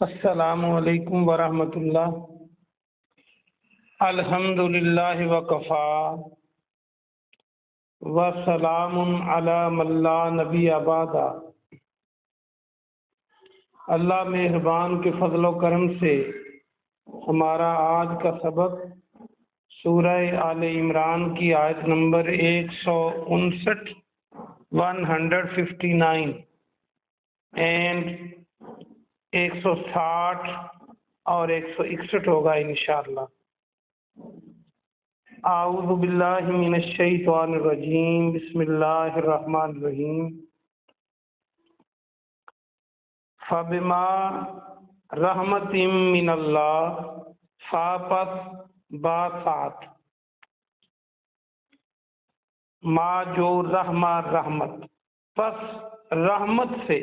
السلام علیکم ورحمۃ اللہ۔ الحمد للہ وکفا وسلام علی من لا نبی بعد۔ اللہ مہربان کے فضل و کرم سے ہمارا آج کا سبق سورہ آل عمران کی آیت نمبر 159 159 اینڈ 160 اور 161 ہوگا انشاءاللہ۔ اعوذ باللہ من الشیطان الرجیم، بسم اللہ الرحمن الرحیم۔ فبما رحمت من اللہ فاپس باسات ما جو رحمت پس رحمت سے،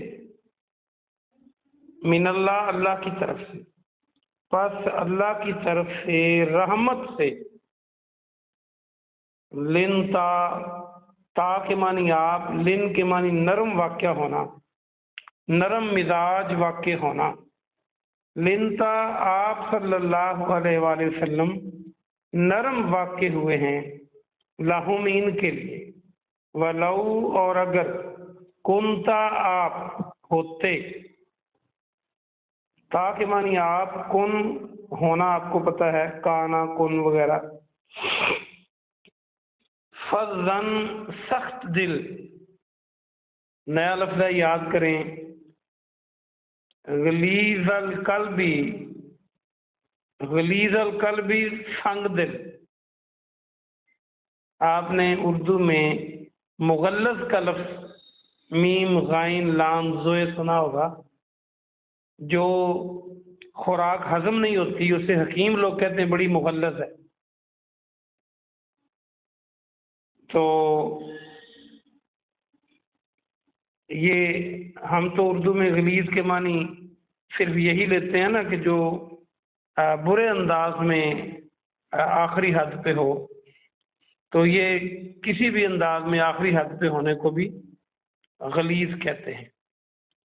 من اللہ اللہ کی طرف سے، پس اللہ کی طرف سے رحمت سے، لنتا تا کے معنی آپ، لن کے معنی نرم واقع ہونا، نرم مزاج واقع ہونا، لنتا آپ صلی اللہ علیہ وآلہ وسلم نرم واقع ہوئے ہیں، لہم ان کے لیے، ولو اور اگر، کنتا آپ ہوتے، تا کے معنی آپ، کن ہونا آپ کو پتہ ہے، کانا کن وغیرہ، فظن سخت دل، نیا لفظ ہے یاد کریں، غلیظ القلبی، غلیظ القلبی سنگ دل۔ آپ نے اردو میں مغلظ کا لفظ میم غائن لام زوئے سنا ہوگا، جو خوراک ہضم نہیں ہوتی اسے حکیم لوگ کہتے ہیں بڑی مغلظ ہے۔ تو یہ ہم تو اردو میں غلیظ کے معنی صرف یہی لیتے ہیں نا کہ جو برے انداز میں آخری حد پہ ہو، تو یہ کسی بھی انداز میں آخری حد پہ ہونے کو بھی غلیظ کہتے ہیں۔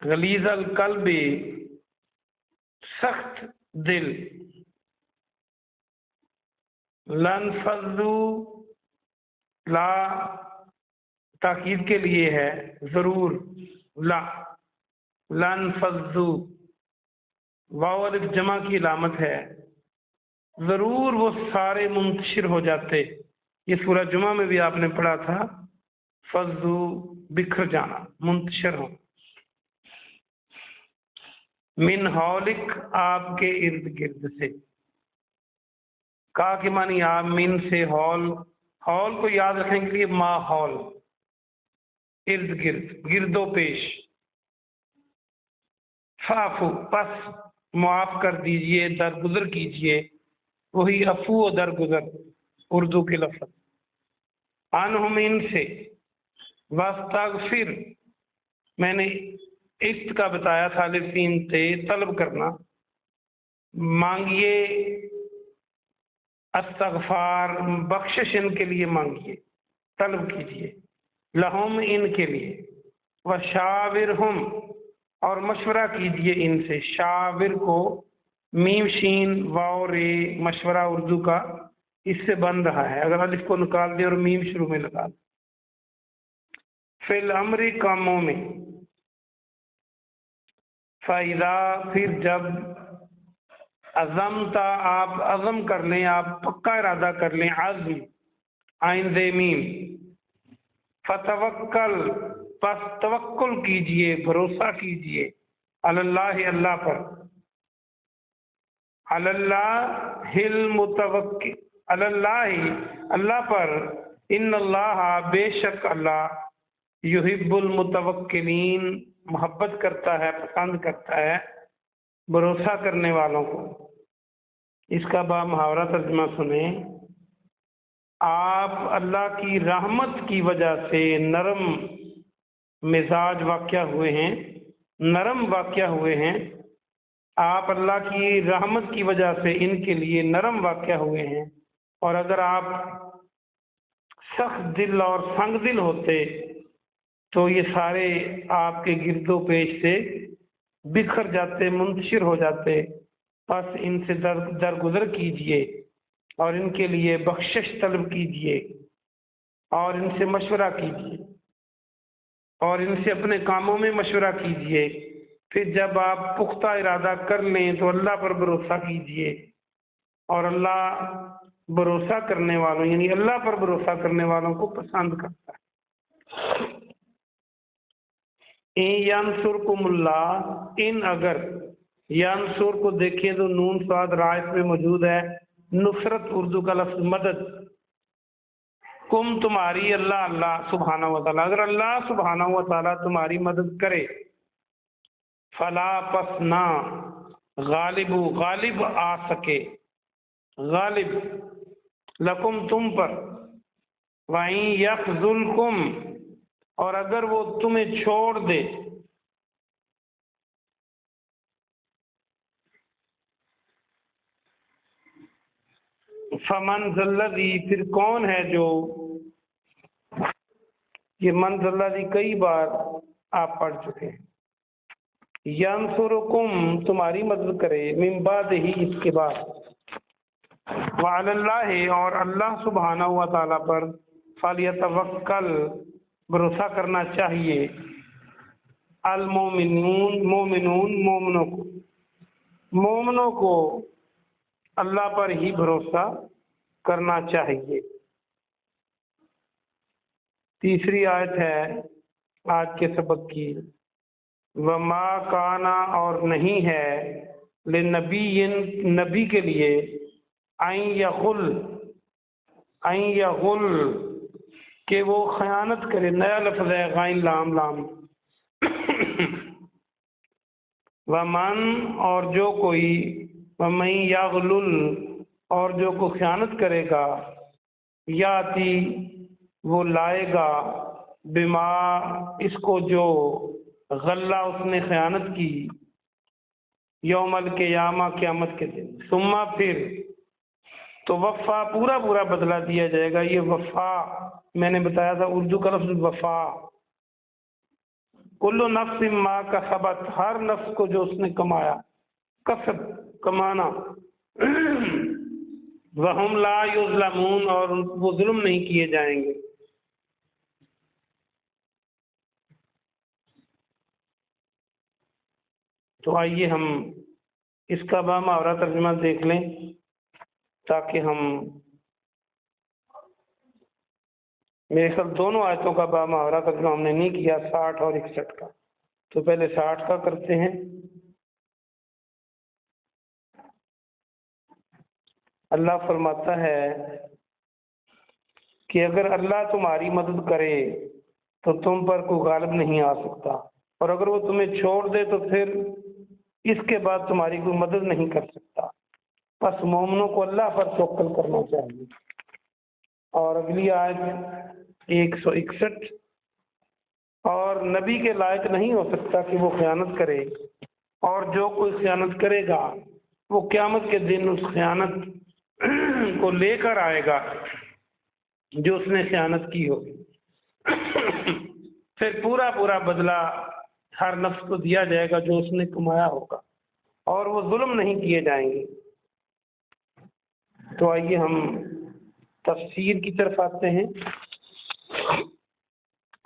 غلیظ القلب سخت دل، لنفضوا لا تاکید کے لیے ہے، ضرور، لا لنفضوا واو الف جمع کی علامت ہے، ضرور وہ سارے منتشر ہو جاتے۔ یہ سورہ جمعہ میں بھی آپ نے پڑھا تھا، فضو بکھر جانا، منتشر ہو، من حولک آپ کے ارد گرد سے، کا کے معنی آپ، من سے ہول، ہول کو یاد رکھنے کے لیے ماحول، ارد گرد، گرد و پیش، فافو پس معاف کر دیجئے، درگزر کیجئے، وہی عفو و درگزر اردو کے لفظ، عنہم ان سے، واستغفر میں نے عشق کا بتایا تھا، لفین سے طلب کرنا، مانگیے، استغفار بخشش ان کے لیے مانگیے، طلب کیجیے، لہم ان کے لیے، وشاورہم اور مشورہ کیجیے ان سے، شاور کو میم شین واو رے مشورہ اردو کا اس سے بن رہا ہے، اگر الف کو نکال دے اور میم شروع میں لگا دے، فی الامر کاموں میں، فَإِذَا پھر جب، عزمتا آپ عزم کر لیں، آپ پکا ارادہ کر لیں، عزم عین دے میم، فتوکل پس توکل کیجئے، بھروسہ کیجئے، اللہ اللہ پر، اللہ المتوکل، اللہ اللہ پر، ان اللہ بے شک اللہ، یحب المتوکلین محبت کرتا ہے، پسند کرتا ہے بھروسہ کرنے والوں کو۔ اس کا با محاورہ ترجمہ سنیں، آپ اللہ کی رحمت کی وجہ سے نرم مزاج واقع ہوئے ہیں، نرم واقع ہوئے ہیں، آپ اللہ کی رحمت کی وجہ سے ان کے لیے نرم واقع ہوئے ہیں، اور اگر آپ سخت دل اور سنگ دل ہوتے تو یہ سارے آپ کے گرد و پیش سے بکھر جاتے، منتشر ہو جاتے، بس ان سے درگزر کیجئے اور ان کے لیے بخشش طلب کیجئے اور ان سے مشورہ کیجئے اور ان سے اپنے کاموں میں مشورہ کیجئے۔ پھر جب آپ پختہ ارادہ کر لیں تو اللہ پر بھروسہ کیجئے، اور اللہ بھروسہ کرنے والوں یعنی اللہ پر بھروسہ کرنے والوں کو پسند کرتا ہے۔ ینصرکم اللہ، ان اگر، ینصر کو دیکھیں تو نون صاد رائت میں موجود ہے، نصرت اردو کا لفظ مدد، کم تمہاری، اللہ اللہ سبحانہ و تعالیٰ، اگر اللہ سبحانہ و تعالیٰ تمہاری مدد کرے، فلا پس نہ، غالب آ سکے، غالب لکم تم پر، وَإِن يَخْذُلْكُمْ اور اگر وہ تمہیں چھوڑ دے، فَمَنْ ذَا الَّذِي پھر کون ہے جو، یہ من ذا الَّذِي کئی بار آپ پڑھ چکے ہیں، ینصرکم تمہاری مدد کرے، من بعد ہی اس کے بعد، وعلی اللہ اور اللہ سبحانہ و تعالیٰ پر، فلیتوکل بھروسہ کرنا چاہیے، المومنون مومنوں کو اللہ پر ہی بھروسہ کرنا چاہیے۔ تیسری آیت ہے آج کے سبق کی، وما کانا اور نہیں ہے، لنبی نبی کے لیے، این یغل کہ وہ خیانت کرے، نیا لفظ ہے غین لام لام، ومن اور جو کوئی، ومن یغلل اور جو کو خیانت کرے گا، یاتی وہ لائے گا، بما اس کو جو، غلہ اس نے خیانت کی، یوم القیامہ قیامت کے دن، ثم پھر، تو وفا پورا بدلہ دیا جائے گا۔ یہ وفا میں نے بتایا تھا اردو کا لفظ وفا، کل نفس ما کسبت ہر نفس کو جو اس نے کمایا، کسب کمانا، وہم لا یظلمون اور وہ ظلم نہیں کیے جائیں گے۔ تو آئیے ہم اس کا بامحاورہ ترجمہ دیکھ لیں تاکہ ہم، میرے خیال دونوں آیتوں کا بامحاورہ ترجمہ ہم نے نہیں کیا، 60 اور 61 کا، تو پہلے 60 کا کرتے ہیں۔ اللہ فرماتا ہے کہ اگر اللہ تمہاری مدد کرے تو تم پر کوئی غالب نہیں آ سکتا، اور اگر وہ تمہیں چھوڑ دے تو پھر اس کے بعد تمہاری کوئی مدد نہیں کر سکتا، بس مومنوں کو اللہ پر توکل کرنا چاہیے۔ اور اگلی آیت 161، اور نبی کے لائق نہیں ہو سکتا کہ وہ خیانت کرے، اور جو کوئی خیانت کرے گا وہ قیامت کے دن اس خیانت کو لے کر آئے گا جو اس نے خیانت کی ہوگی، پھر پورا بدلہ ہر نفس کو دیا جائے گا جو اس نے کمایا ہوگا، اور وہ ظلم نہیں کیے جائیں گے۔ تو آئیے ہم تفسیر کی طرف آتے ہیں،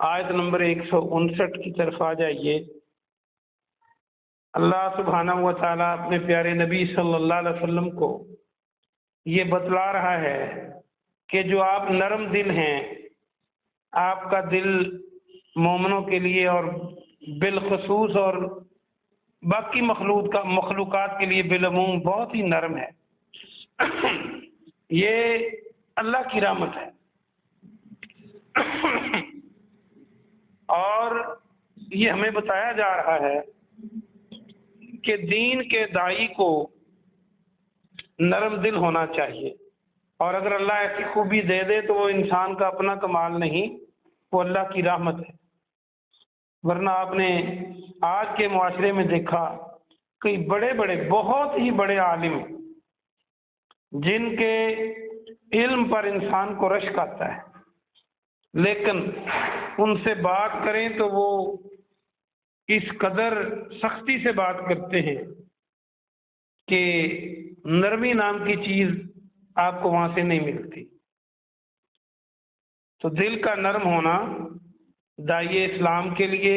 آیت نمبر 159 کی طرف آ جائیے۔ اللہ سبحانہ و تعالیٰ اپنے پیارے نبی صلی اللہ علیہ وسلم کو یہ بتلا رہا ہے کہ جو آپ نرم دل ہیں، آپ کا دل مومنوں کے لیے اور بالخصوص اور باقی مخلوقات کے لیے بالعموم بہت ہی نرم ہے، یہ اللہ کی رحمت ہے۔ اور یہ ہمیں بتایا جا رہا ہے کہ دین کے داعی کو نرم دل ہونا چاہیے، اور اگر اللہ ایسی خوبی دے دے تو وہ انسان کا اپنا کمال نہیں، وہ اللہ کی رحمت ہے۔ ورنہ آپ نے آج کے معاشرے میں دیکھا کئی بڑے بہت ہی بڑے عالم جن کے علم پر انسان کو رشک آتا ہے، لیکن ان سے بات کریں تو وہ اس قدر سختی سے بات کرتے ہیں کہ نرمی نام کی چیز آپ کو وہاں سے نہیں ملتی۔ تو دل کا نرم ہونا داعی اسلام کے لیے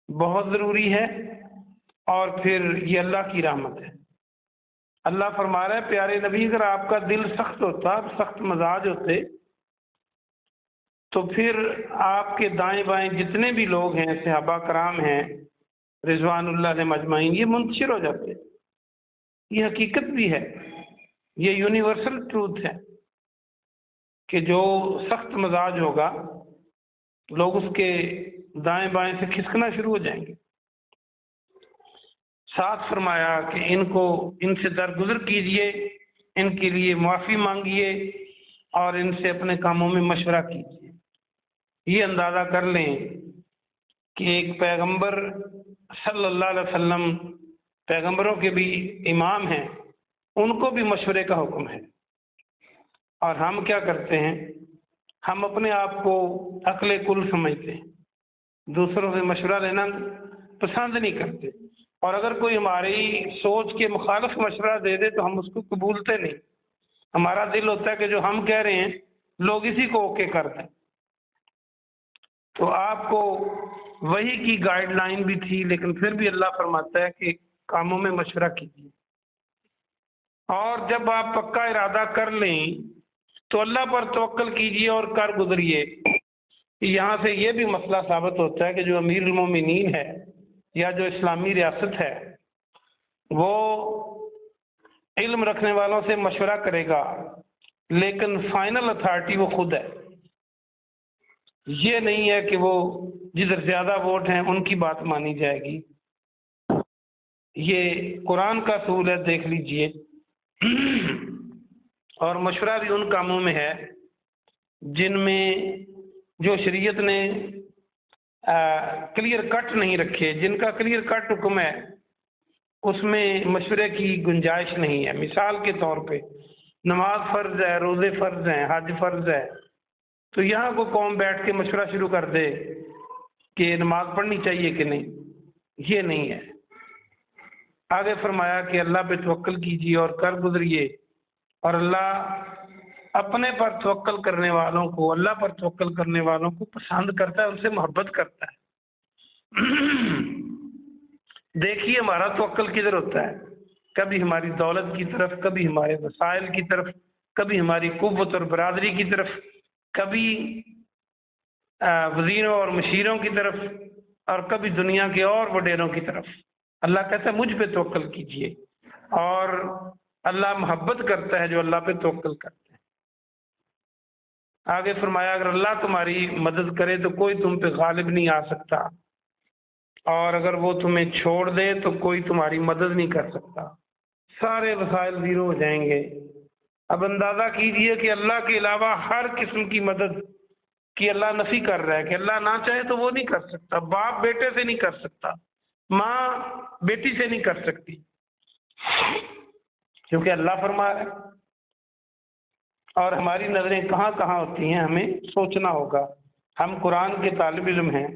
بہت ضروری ہے، اور پھر یہ اللہ کی رحمت ہے۔ اللہ فرما رہا ہے پیارے نبی، اگر آپ کا دل سخت ہوتا، سخت مزاج ہوتے، تو پھر آپ کے دائیں بائیں جتنے بھی لوگ ہیں، صحابہ کرام ہیں رضوان اللہ علیہم اجمعین، یہ منتشر ہو جاتے۔ یہ حقیقت بھی ہے، یہ یونیورسل ٹروتھ ہے کہ جو سخت مزاج ہوگا لوگ اس کے دائیں بائیں سے کھسکنا شروع ہو جائیں گے۔ ساتھ فرمایا کہ ان سے درگزر کیجئے، ان کے لیے معافی مانگیے، اور ان سے اپنے کاموں میں مشورہ کیجیے۔ یہ اندازہ کر لیں کہ ایک پیغمبر صلی اللہ علیہ وسلم پیغمبروں کے بھی امام ہیں، ان کو بھی مشورے کا حکم ہے، اور ہم کیا کرتے ہیں؟ ہم اپنے آپ کو عقل کل سمجھتے ہیں، دوسروں سے مشورہ لینا پسند نہیں کرتے، اور اگر کوئی ہماری سوچ کے مخالف مشورہ دے دے تو ہم اس کو قبولتے نہیں۔ ہمارا دل ہوتا ہے کہ جو ہم کہہ رہے ہیں لوگ اسی کو اوکے کر دیں۔ تو آپ کو وہی کی گائیڈ لائن بھی تھی، لیکن پھر بھی اللہ فرماتا ہے کہ کاموں میں مشورہ کیجیے، اور جب آپ پکا ارادہ کر لیں تو اللہ پر توکل کیجیے اور کر گزریے۔ یہاں سے یہ بھی مسئلہ ثابت ہوتا ہے کہ جو امیر المومنین ہے یا جو اسلامی ریاست ہے وہ علم رکھنے والوں سے مشورہ کرے گا، لیکن فائنل اتھارٹی وہ خود ہے۔ یہ نہیں ہے کہ وہ جدھر زیادہ ووٹ ہیں ان کی بات مانی جائے گی۔ یہ قرآن کا اصول ہے، دیکھ لیجئے۔ اور مشورہ بھی ان کاموں میں ہے جن میں جو شریعت نے کلیئر کٹ نہیں رکھے، جن کا کلیئر کٹ حکم ہے، اس میں مشورے کی گنجائش نہیں ہے۔ مثال کے طور پہ نماز فرض ہے، روزے فرض ہیں، حج فرض ہے، تو یہاں کو قوم بیٹھ کے مشورہ شروع کر دے کہ نماز پڑھنی چاہیے کہ نہیں، یہ نہیں ہے۔ آگے فرمایا کہ اللہ پہ توکل کیجیے اور کر گزریے، اور اللہ اپنے پر توکل کرنے والوں کو، اللہ پر توکل کرنے والوں کو پسند کرتا ہے، ان سے محبت کرتا ہے۔ دیکھیے ہمارا توکل کدھر ہوتا ہے، کبھی ہماری دولت کی طرف، کبھی ہمارے وسائل کی طرف، کبھی ہماری قوت اور برادری کی طرف، کبھی وزیروں اور مشیروں کی طرف، اور کبھی دنیا کے اور وڈیروں کی طرف۔ اللہ کہتا ہے مجھ پہ توکل کیجئے، اور اللہ محبت کرتا ہے جو اللہ پہ توکل کرتا ہے۔ آگے فرمایا اگر اللہ تمہاری مدد کرے تو کوئی تم پہ غالب نہیں آ سکتا، اور اگر وہ تمہیں چھوڑ دے تو کوئی تمہاری مدد نہیں کر سکتا۔ سارے وسائل زیرو ہو جائیں گے۔ اب اندازہ کیجئے کہ اللہ کے علاوہ ہر قسم کی مدد کی اللہ نفی کر رہا ہے کہ اللہ نہ چاہے تو وہ نہیں کر سکتا، باپ بیٹے سے نہیں کر سکتا، ماں بیٹی سے نہیں کر سکتی، کیونکہ اللہ فرما رہا ہے۔ اور ہماری نظریں کہاں کہاں ہوتی ہیں، ہمیں سوچنا ہوگا۔ ہم قرآن کے طالب علم ہیں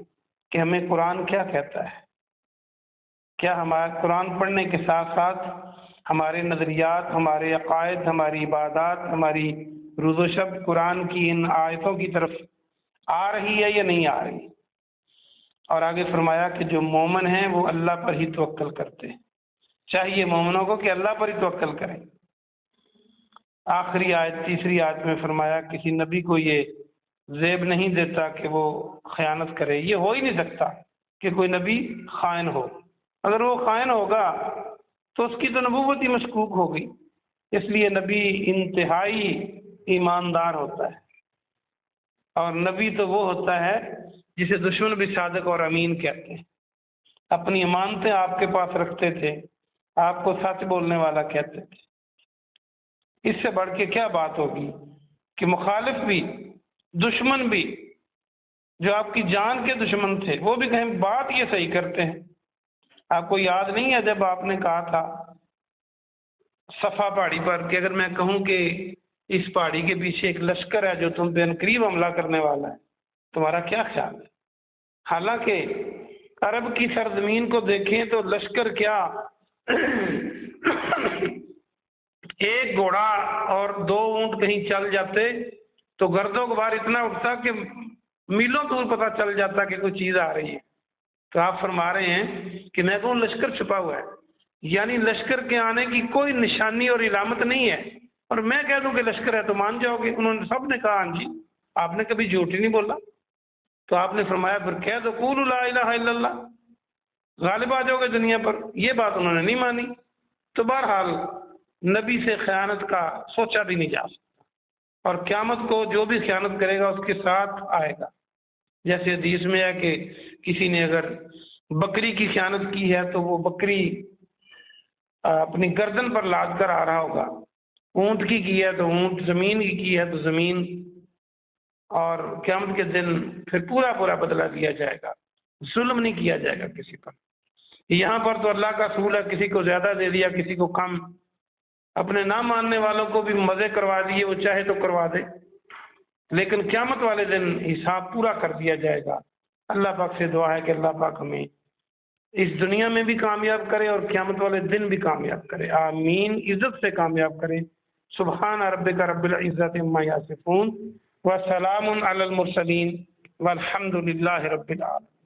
کہ ہمیں قرآن کیا کہتا ہے، کیا ہمارا قرآن پڑھنے کے ساتھ ساتھ ہمارے نظریات، ہمارے عقائد، ہماری عبادات، ہماری روز و شب قرآن کی ان آیتوں کی طرف آ رہی ہے یا نہیں آ رہی۔ اور آگے فرمایا کہ جو مومن ہیں وہ اللہ پر ہی توکل کرتے ہیں، چاہیے مومنوں کو کہ اللہ پر ہی توکل کریں۔ آخری آیت، تیسری آیت میں فرمایا کسی نبی کو یہ زیب نہیں دیتا کہ وہ خیانت کرے۔ یہ ہو ہی نہیں سکتا کہ کوئی نبی خائن ہو۔ اگر وہ خائن ہوگا تو اس کی تو نبوت ہی مشکوک ہوگی۔ اس لیے نبی انتہائی ایماندار ہوتا ہے، اور نبی تو وہ ہوتا ہے جسے دشمن بھی صادق اور امین کہتے ہیں۔ اپنی امانتیں آپ کے پاس رکھتے تھے، آپ کو سچ بولنے والا کہتے تھے۔ اس سے بڑھ کے کیا بات ہوگی کہ مخالف بھی، دشمن بھی، جو آپ کی جان کے دشمن تھے، وہ بھی کہیں بات یہ صحیح کرتے ہیں۔ آپ کو یاد نہیں ہے جب آپ نے کہا تھا صفا پہاڑی پر کہ اگر میں کہوں کہ اس پہاڑی کے پیچھے ایک لشکر ہے جو تم پہ عنقریب حملہ کرنے والا ہے، تمہارا کیا خیال ہے؟ حالانکہ عرب کی سرزمین کو دیکھیں تو لشکر کیا ایک گھوڑا اور 2 اونٹ کہیں چل جاتے تو گرد و غبار اتنا اٹھتا کہ میلوں دور پتہ چل جاتا کہ کوئی چیز آ رہی ہے۔ تو آپ فرما رہے ہیں کہ میں کہوں لشکر چھپا ہوا ہے، یعنی لشکر کے آنے کی کوئی نشانی اور علامت نہیں ہے، اور میں کہہ دوں کہ لشکر ہے تو مان جاؤ گے؟ انہوں نے سب نے کہا ہاں جی، آپ نے کبھی جھوٹ ہی نہیں بولا۔ تو آپ نے فرمایا پھر کہہ دو قولوا لا الہ الا اللہ، غالب آ جاؤ گے دنیا پر۔ یہ بات انہوں نے نہیں مانی۔ تو بہرحال نبی سے خیانت کا سوچا بھی نہیں جا سکتا، اور قیامت کو جو بھی خیانت کرے گا اس کے ساتھ آئے گا۔ جیسے حدیث میں ہے کہ کسی نے اگر بکری کی خیانت کی ہے تو وہ بکری اپنی گردن پر لاد کر آ رہا ہوگا، اونٹ کی ہے تو اونٹ، زمین کی ہے تو زمین، اور قیامت کے دن پھر پورا بدلہ دیا جائے گا، ظلم نہیں کیا جائے گا کسی پر۔ یہاں پر تو اللہ کا اصول ہے، کسی کو زیادہ دے دیا کسی کو کم، اپنے نہ ماننے والوں کو بھی مزے کروا دیے، وہ چاہے تو کروا دے، لیکن قیامت والے دن حساب پورا کر دیا جائے گا۔ اللہ پاک سے دعا ہے کہ اللہ پاک ہمیں اس دنیا میں بھی کامیاب کرے اور قیامت والے دن بھی کامیاب کرے، آمین۔ عزت سے کامیاب کرے۔ سبحان ربک رب العزت عما یصفون وسلام علی المرسلین والحمد للہ رب العالمین۔